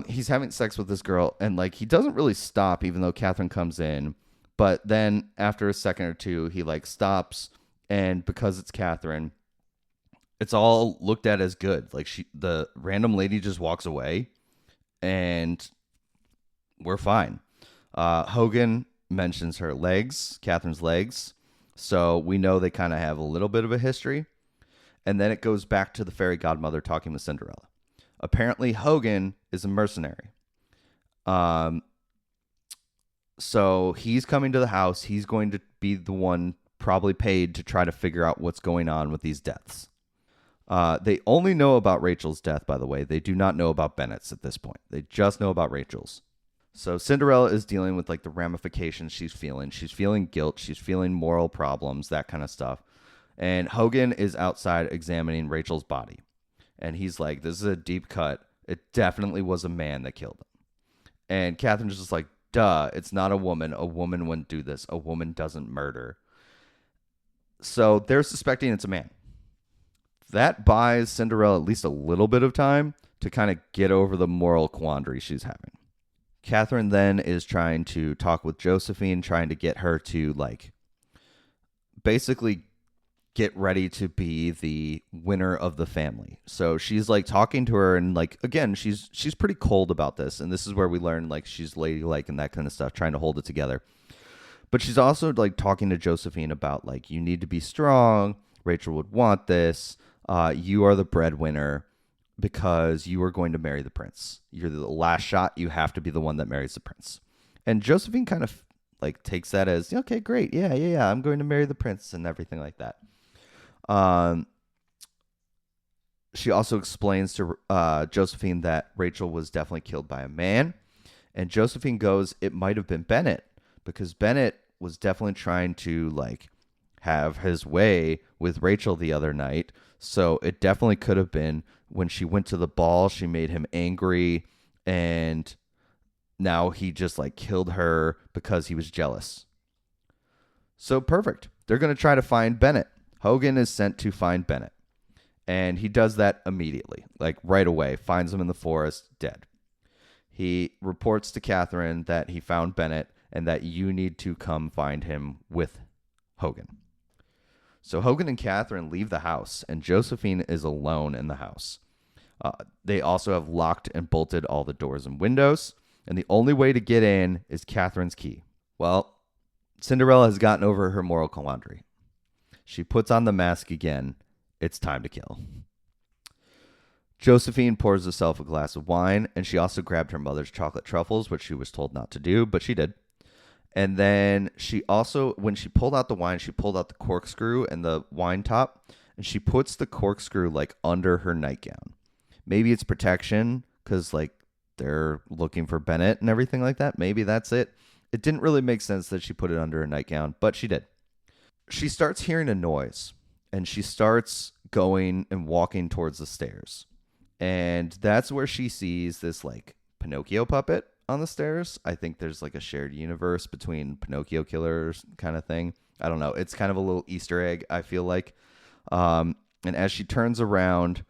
He's having sex with this girl, and like, he doesn't really stop, even though Catherine comes in. But then after a second or two, he like stops, and because it's Catherine, it's all looked at as good. Like, the random lady just walks away, and we're fine. Hogan mentions her legs, Catherine's legs, so we know they kind of have a little bit of a history. And then it goes back to the fairy godmother talking with Cinderella. Apparently, Hogan is a mercenary. So he's coming to the house. He's going to be the one probably paid to try to figure out what's going on with these deaths. They only know about Rachel's death, by the way. They do not know about Bennett's at this point. They just know about Rachel's. So Cinderella is dealing with like the ramifications she's feeling. She's feeling guilt. She's feeling moral problems, that kind of stuff. And Hogan is outside examining Rachel's body. And he's like, this is a deep cut. It definitely was a man that killed him. And Catherine's just like, duh, it's not a woman. A woman wouldn't do this. A woman doesn't murder. So they're suspecting it's a man. That buys Cinderella at least a little bit of time to kind of get over the moral quandary she's having. Catherine then is trying to talk with Josephine, trying to get her to like basically get ready to be the winner of the family. So she's like talking to her, and like again, she's pretty cold about this, and this is where we learn like she's ladylike and that kind of stuff, trying to hold it together. But she's also like talking to Josephine about like, you need to be strong. Rachel would want this. You are the breadwinner because you are going to marry the prince. You're the last shot. You have to be the one that marries the prince. And Josephine kind of like takes that as, okay, great. Yeah. I'm going to marry the prince and everything like that. She also explains to Josephine that Rachel was definitely killed by a man. And Josephine goes, it might have been Bennett, because Bennett was definitely trying to like have his way with Rachel the other night. So it definitely could have been when she went to the ball, she made him angry, and now he just like killed her because he was jealous. So perfect. They're going to try to find Bennett. Hogan is sent to find Bennett. And he does that immediately, like right away, finds him in the forest, dead. He reports to Catherine that he found Bennett and that you need to come find him with Hogan. So Hogan and Catherine leave the house, and Josephine is alone in the house. They also have locked and bolted all the doors and windows, and the only way to get in is Catherine's key. Well, Cinderella has gotten over her moral quandary. She puts on the mask again. It's time to kill. Josephine pours herself a glass of wine, and she also grabbed her mother's chocolate truffles, which she was told not to do, but she did. And then she also, when she pulled out the wine, she pulled out the corkscrew and the wine top, and she puts the corkscrew like under her nightgown. Maybe it's protection because like they're looking for Bennett and everything like that. Maybe that's it. It didn't really make sense that she put it under her nightgown, but she did. She starts hearing a noise, and she starts going and walking towards the stairs. And that's where she sees this like Pinocchio puppet on the stairs. I think there's like a shared universe between Pinocchio killers kind of thing. I don't know. It's kind of a little Easter egg, I feel like. And as she turns around,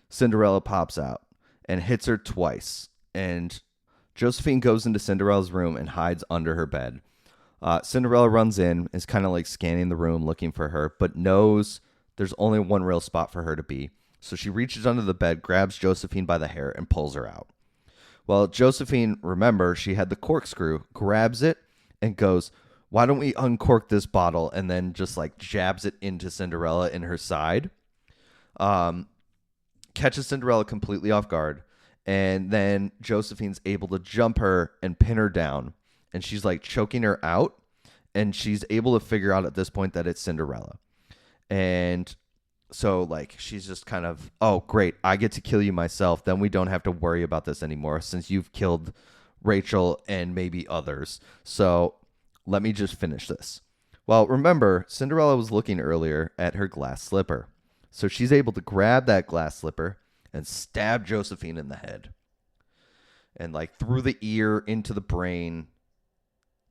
Cinderella pops out and hits her twice. And Josephine goes into Cinderella's room and hides under her bed. Cinderella runs in, is kind of like scanning the room looking for her, but knows there's only one real spot for her to be. So she reaches under the bed, grabs Josephine by the hair, and pulls her out. Well, Josephine, remember, she had the corkscrew, grabs it, and goes, why don't we uncork this bottle? And then just like jabs it into Cinderella in her side. Catches Cinderella completely off guard. And then Josephine's able to jump her and pin her down. And she's like choking her out. And she's able to figure out at this point that it's Cinderella. And so like she's just kind of, oh, great, I get to kill you myself. Then we don't have to worry about this anymore since you've killed Rachel and maybe others. So let me just finish this. Well, remember, Cinderella was looking earlier at her glass slipper. So she's able to grab that glass slipper and stab Josephine in the head. And like through the ear, into the brain,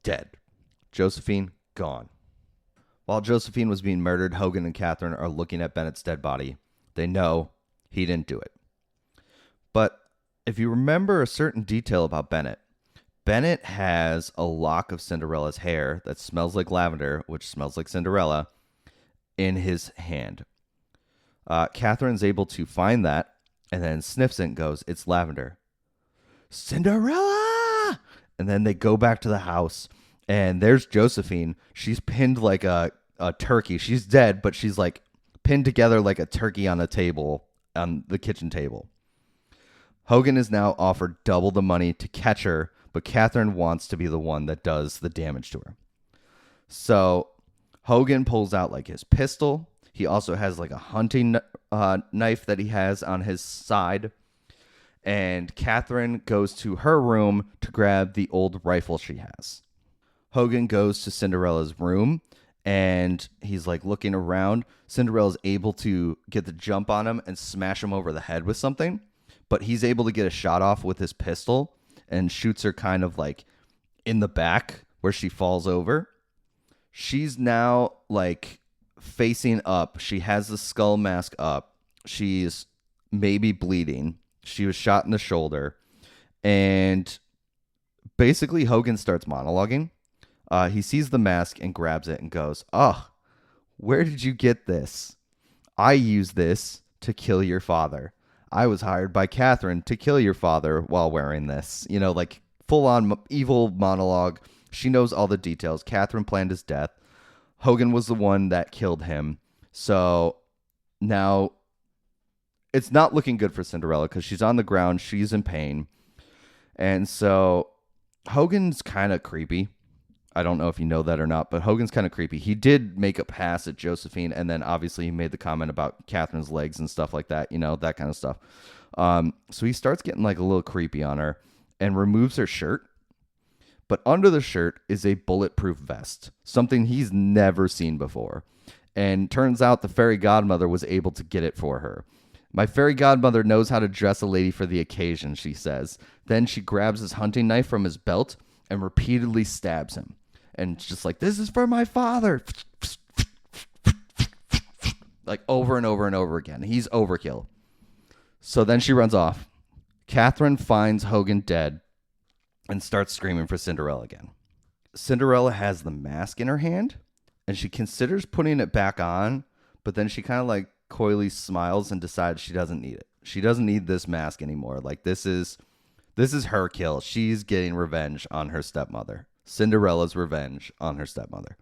dead. Josephine, gone. While Josephine was being murdered, Hogan and Catherine are looking at Bennett's dead body. They know he didn't do it. But if you remember a certain detail about Bennett, Bennett has a lock of Cinderella's hair that smells like lavender, which smells like Cinderella, in his hand. Catherine's able to find that and then sniffs it and goes, it's lavender. Cinderella! And then they go back to the house. And there's Josephine. She's pinned like a turkey. She's dead, but she's like pinned together like a turkey on a table, on the kitchen table. Hogan is now offered double the money to catch her, but Catherine wants to be the one that does the damage to her. So Hogan pulls out like his pistol. He also has like a hunting knife that he has on his side. And Catherine goes to her room to grab the old rifle she has. Hogan goes to Cinderella's room and he's like looking around. Cinderella's able to get the jump on him and smash him over the head with something, but he's able to get a shot off with his pistol and shoots her kind of like in the back where she falls over. She's now like facing up. She has the skull mask up. She's maybe bleeding. She was shot in the shoulder. And basically, Hogan starts monologuing. He sees the mask and grabs it and goes, "Oh, where did you get this? I used this to kill your father. I was hired by Catherine to kill your father while wearing this." You know, like full on evil monologue. She knows all the details. Catherine planned his death. Hogan was the one that killed him. So now it's not looking good for Cinderella because she's on the ground. She's in pain. And so Hogan's kind of creepy. I don't know if you know that or not, but Hogan's kind of creepy. He did make a pass at Josephine, and then obviously he made the comment about Catherine's legs and stuff like that, you know, that kind of stuff. So he starts getting like a little creepy on her and removes her shirt. But under the shirt is a bulletproof vest, something he's never seen before. And turns out the fairy godmother was able to get it for her. "My fairy godmother knows how to dress a lady for the occasion," she says. Then she grabs his hunting knife from his belt and repeatedly stabs him. And just like, "This is for my father." Like over and over and over again. He's overkill. So then she runs off. Catherine finds Hogan dead and starts screaming for Cinderella again. Cinderella has the mask in her hand and she considers putting it back on, but then she kind of like coyly smiles and decides she doesn't need it. She doesn't need this mask anymore. Like this is her kill. She's getting revenge on her stepmother. Cinderella's revenge on her stepmother.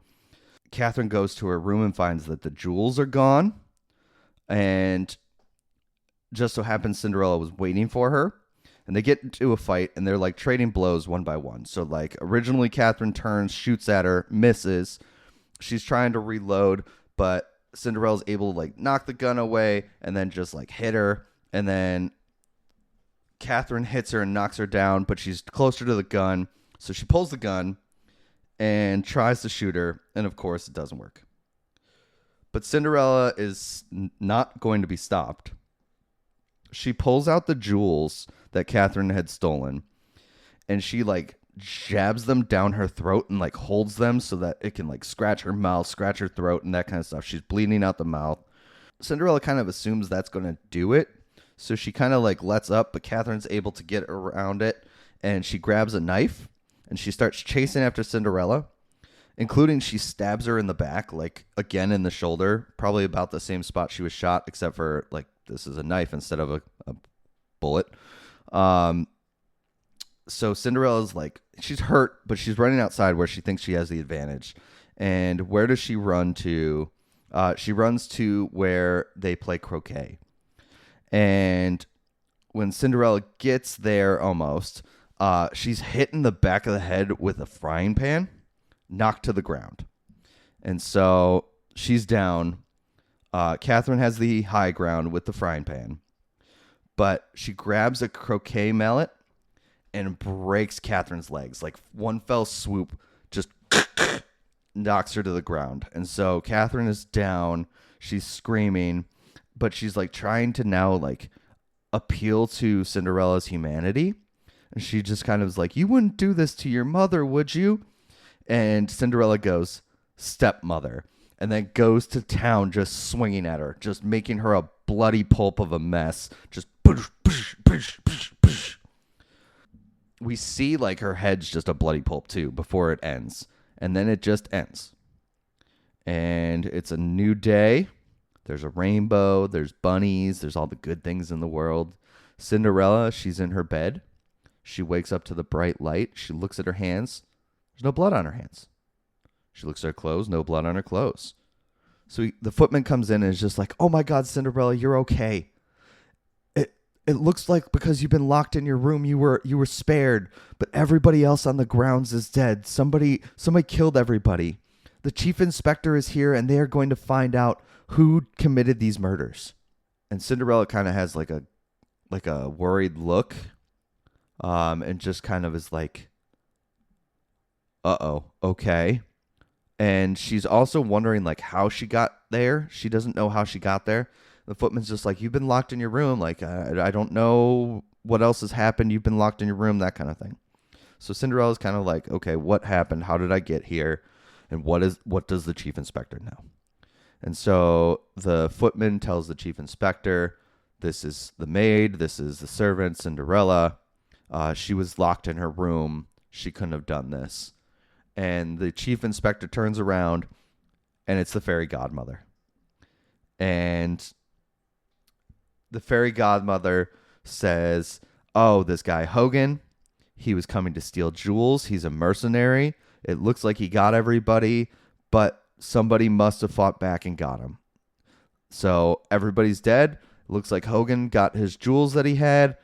Catherine goes to her room and finds that the jewels are gone. And just so happens Cinderella was waiting for her. And they get into a fight and they're like trading blows one by one. So like originally Catherine turns, shoots at her, misses. She's trying to reload, but Cinderella's able to like knock the gun away and then just like hit her. And then Catherine hits her and knocks her down, but she's closer to the gun. So she pulls the gun and tries to shoot her. And of course, it doesn't work. But Cinderella is not going to be stopped. She pulls out the jewels that Catherine had stolen. And she like jabs them down her throat and like holds them so that it can like scratch her mouth, scratch her throat and that kind of stuff. She's bleeding out the mouth. Cinderella kind of assumes that's going to do it. So she kind of like lets up, but Catherine's able to get around it. And she grabs a knife and she starts chasing after Cinderella, including she stabs her in the back, like again in the shoulder, probably about the same spot she was shot, except for like this is a knife instead of a bullet. So Cinderella's like, she's hurt, but she's running outside where she thinks she has the advantage. And where does she run to? She runs to where they play croquet. And when Cinderella gets there almost, she's hit in the back of the head with a frying pan, knocked to the ground. And so she's down. Catherine has the high ground with the frying pan. But she grabs a croquet mallet and breaks Catherine's legs. Like one fell swoop, just knocks her to the ground. And so Catherine is down. She's screaming, but she's like trying to now like appeal to Cinderella's humanity. And she just kind of is like, "You wouldn't do this to your mother, would you?" And Cinderella goes, "Stepmother," and then goes to town just swinging at her, just making her a bloody pulp of a mess. Just push, push, push, push, push. We see like her head's just a bloody pulp too before it ends. And then it just ends. And it's a new day. There's a rainbow. There's bunnies. There's all the good things in the world. Cinderella, she's in her bed. She wakes up to the bright light. She looks at her hands. There's no blood on her hands. She looks at her clothes. No blood on her clothes. So the footman comes in and is just like, "Oh my God, Cinderella, you're okay. It looks like because you've been locked in your room, you were spared, but everybody else on the grounds is dead. Somebody killed everybody. The chief inspector is here, and they are going to find out who committed these murders." And Cinderella kind of has like a worried look, and just kind of is like, "Uh-oh, okay." And she's also wondering like how she got there. She doesn't know how she got there. The footman's just like, you've been locked in your room. Like, I don't know what else has happened. You've been locked in your room, that kind of thing. So Cinderella's kind of like, okay, what happened? How did I get here? And what does the chief inspector know? And so the footman tells the chief inspector, this is the maid, this is the servant, Cinderella. She was locked in her room. She couldn't have done this. And the chief inspector turns around, and it's the fairy godmother. And the fairy godmother says, oh, this guy Hogan, he was coming to steal jewels. He's a mercenary. It looks like he got everybody, but somebody must have fought back and got him. So everybody's dead. Looks like Hogan got his jewels that he had.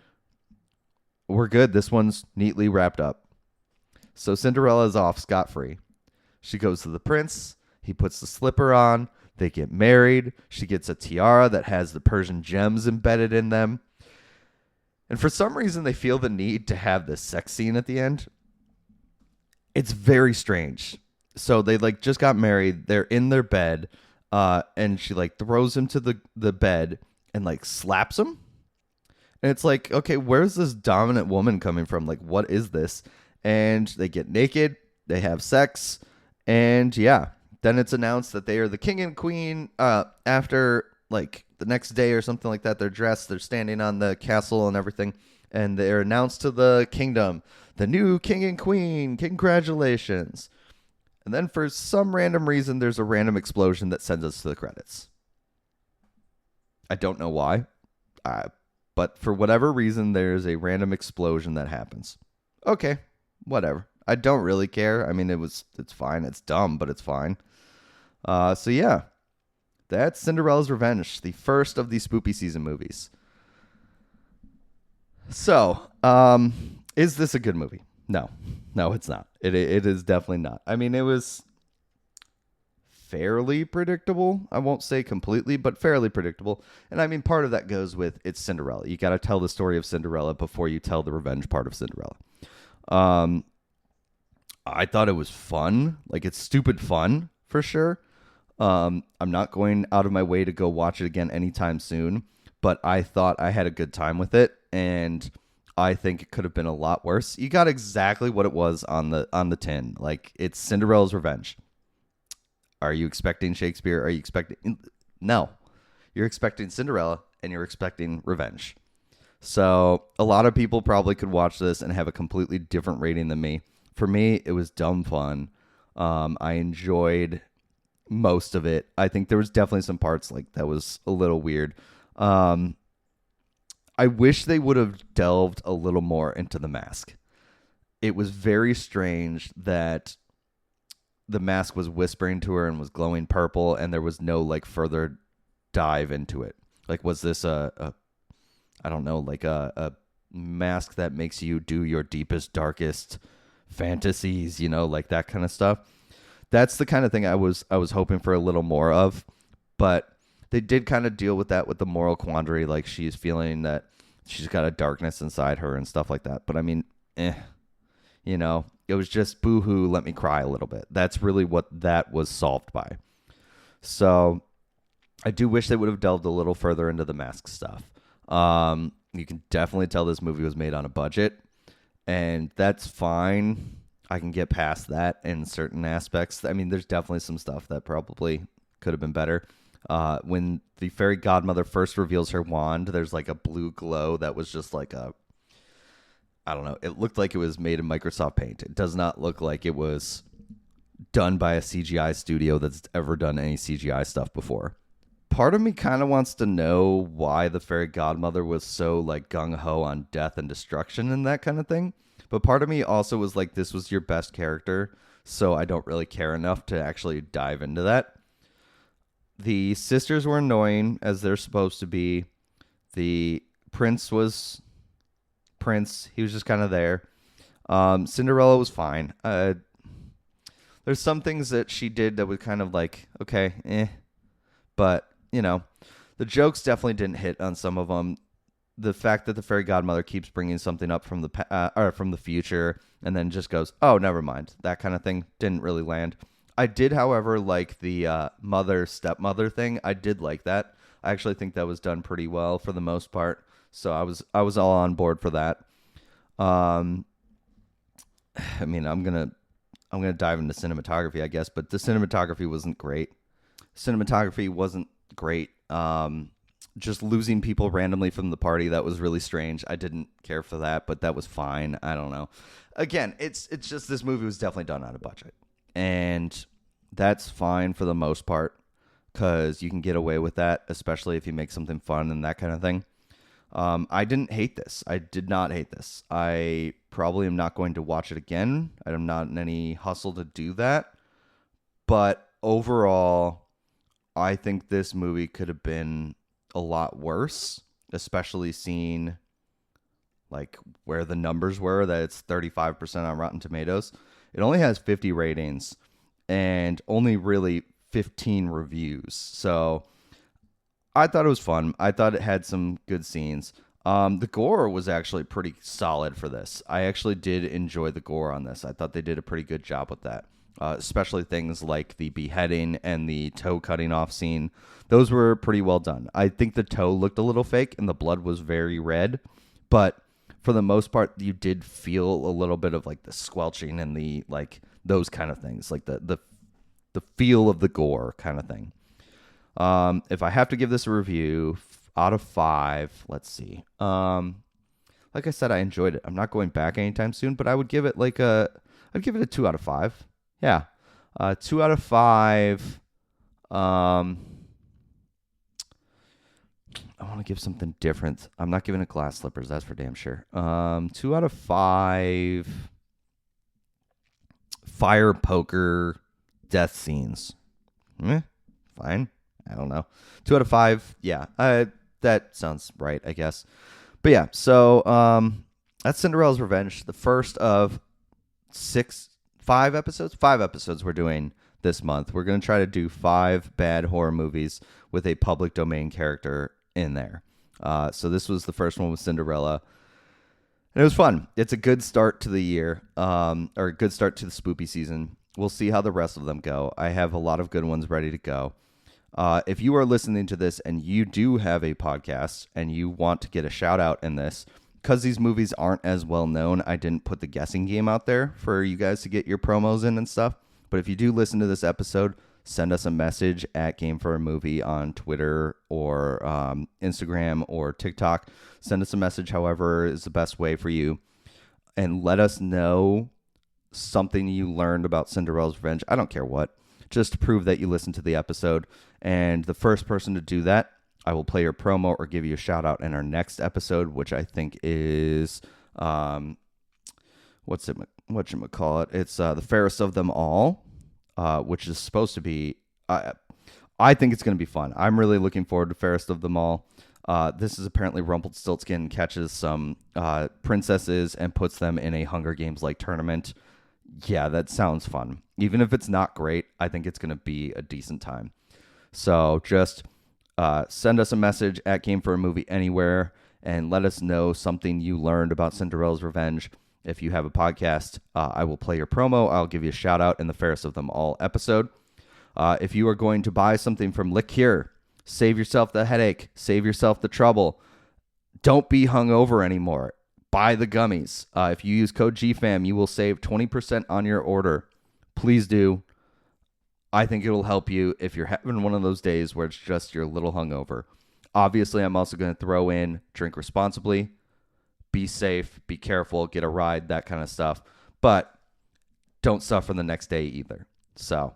We're good. This one's neatly wrapped up. So Cinderella's off scot-free. She goes to the prince. He puts the slipper on. They get married. She gets a tiara that has the Persian gems embedded in them. And for some reason, they feel the need to have this sex scene at the end. It's very strange. So they like just got married. They're in their bed. And she like throws him to the bed and like slaps him. And it's like, okay, where's this dominant woman coming from? Like, what is this? And they get naked. They have sex. And yeah, then it's announced that they are the king and queen. After like the next day or something like that, they're dressed. They're standing on the castle and everything. And they're announced to the kingdom, the new king and queen. Congratulations. And then for some random reason, there's a random explosion that sends us to the credits. I don't know why. But for whatever reason, there's a random explosion that happens. Okay, whatever. I don't really care. I mean, it's fine. It's dumb, but it's fine. So yeah, that's Cinderella's Revenge, the first of the Spoopy season movies. So, is this a good movie? No, it's not. It is definitely not. I mean, it was fairly predictable. I won't say completely, but fairly predictable. And I mean, part of that goes with it's Cinderella. You got to tell the story of Cinderella before you tell the revenge part of Cinderella. I thought it was fun. Like, it's stupid fun for sure. I'm not going out of my way to go watch it again anytime soon, but I thought I had a good time with it, and I think it could have been a lot worse. You got exactly what it was on the tin. Like, it's Cinderella's Revenge. Are you expecting Shakespeare? Are you expecting... No. You're expecting Cinderella, and you're expecting revenge. So a lot of people probably could watch this and have a completely different rating than me. For me, it was dumb fun. I enjoyed most of it. I think there was definitely some parts like that was a little weird. I wish they would have delved a little more into the mask. It was very strange that the mask was whispering to her and was glowing purple, and there was no like further dive into it. Like, was this a I don't know, like a mask that makes you do your deepest, darkest fantasies, you know, like that kind of stuff. That's the kind of thing I was hoping for a little more of, but they did kind of deal with that with the moral quandary, like she's feeling that she's got a darkness inside her and stuff like that. But I mean, you know, it was just boo-hoo, let me cry a little bit. That's really what that was solved by. So I do wish they would have delved a little further into the mask stuff. You can definitely tell this movie was made on a budget, and that's fine. I can get past that in certain aspects. I mean, there's definitely some stuff that probably could have been better. When the fairy godmother first reveals her wand, there's like a blue glow that was just like I don't know. It looked like it was made in Microsoft Paint. It does not look like it was done by a CGI studio that's ever done any CGI stuff before. Part of me kind of wants to know why the fairy godmother was so like gung-ho on death and destruction and that kind of thing. But part of me also was like, this was your best character, so I don't really care enough to actually dive into that. The sisters were annoying, as they're supposed to be. The prince was Prince. He was just kind of there. Cinderella was fine. There's some things that she did that was kind of like, okay, But, you know, the jokes definitely didn't hit on some of them. The fact that the fairy godmother keeps bringing something up from the future and then just goes, oh, never mind. That kind of thing didn't really land. I did, however, like the mother stepmother thing. I did like that. I actually think that was done pretty well for the most part. So I was all on board for that. Um, I mean, I'm gonna dive into cinematography, I guess, but the cinematography wasn't great. Cinematography wasn't great. Just losing people randomly from the party, that was really strange. I didn't care for that, but that was fine. I don't know. Again, it's just this movie was definitely done on a budget, and that's fine for the most part because you can get away with that, especially if you make something fun and that kind of thing. I didn't hate this. I did not hate this. I probably am not going to watch it again. I'm not in any hustle to do that. But overall, I think this movie could have been a lot worse, especially seeing like where the numbers were, that it's 35% on Rotten Tomatoes. It only has 50 ratings and only really 15 reviews. So I thought it was fun. I thought it had some good scenes. The gore was actually pretty solid for this. I actually did enjoy the gore on this. I thought they did a pretty good job with that. Especially things like the beheading and the toe cutting off scene. Those were pretty well done. I think the toe looked a little fake and the blood was very red, but for the most part, you did feel a little bit of like the squelching and the like those kind of things, like the feel of the gore kind of thing. If I have to give this a review out of 5, let's see. Like I said, I enjoyed it. I'm not going back anytime soon, but I would give it I'd give it a 2 out of 5. Yeah. 2 out of 5. I want to give something different. I'm not giving it glass slippers, that's for damn sure. 2 out of 5 fire poker death scenes. Fine. I don't know. 2 out of 5. Yeah. That sounds right, I guess. But yeah, so that's Cinderella's Revenge, the first of 5 episodes. 5 episodes we're doing this month. We're going to try to do 5 bad horror movies with a public domain character in there. So this was the first one with Cinderella. And it was fun. It's a good start to the year, or a good start to the Spoopy season. We'll see how the rest of them go. I have a lot of good ones ready to go. If you are listening to this and you do have a podcast and you want to get a shout out in this, because these movies aren't as well known, I didn't put the guessing game out there for you guys to get your promos in and stuff. But if you do listen to this episode, send us a message at Game for a Movie on Twitter or Instagram or TikTok. Send us a message, however is the best way for you. And let us know something you learned about Cinderella's Revenge. I don't care what. Just to prove that you listened to the episode. And the first person to do that, I will play your promo or give you a shout out in our next episode, which I think is, whatchamacallit? It's the fairest of them all, which is supposed to be, I think it's going to be fun. I'm really looking forward to fairest of them all. This is apparently Rumpelstiltskin catches some princesses and puts them in a Hunger Games-like tournament. Yeah, that sounds fun. Even if it's not great, I think it's going to be a decent time. So just send us a message at Game for a Movie anywhere and let us know something you learned about Cinderella's Revenge. If you have a podcast, I will play your promo. I'll give you a shout out in the Fairest of Them All episode. If you are going to buy something from Lick Cure, save yourself the headache, save yourself the trouble. Don't be hungover anymore. Buy the gummies. If you use code GFAM, you will save 20% on your order. Please do. I think it'll help you if you're having one of those days where it's just you're a little hungover. Obviously, I'm also going to throw in drink responsibly, be safe, be careful, get a ride, that kind of stuff. But don't suffer the next day either. So,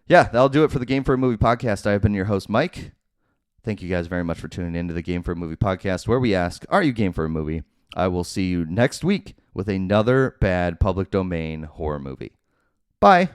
yeah, that'll do it for the Game for a Movie podcast. I've been your host, Mike. Thank you guys very much for tuning into the Game for a Movie podcast, where we ask, are you game for a movie? I will see you next week with another bad public domain horror movie. Bye.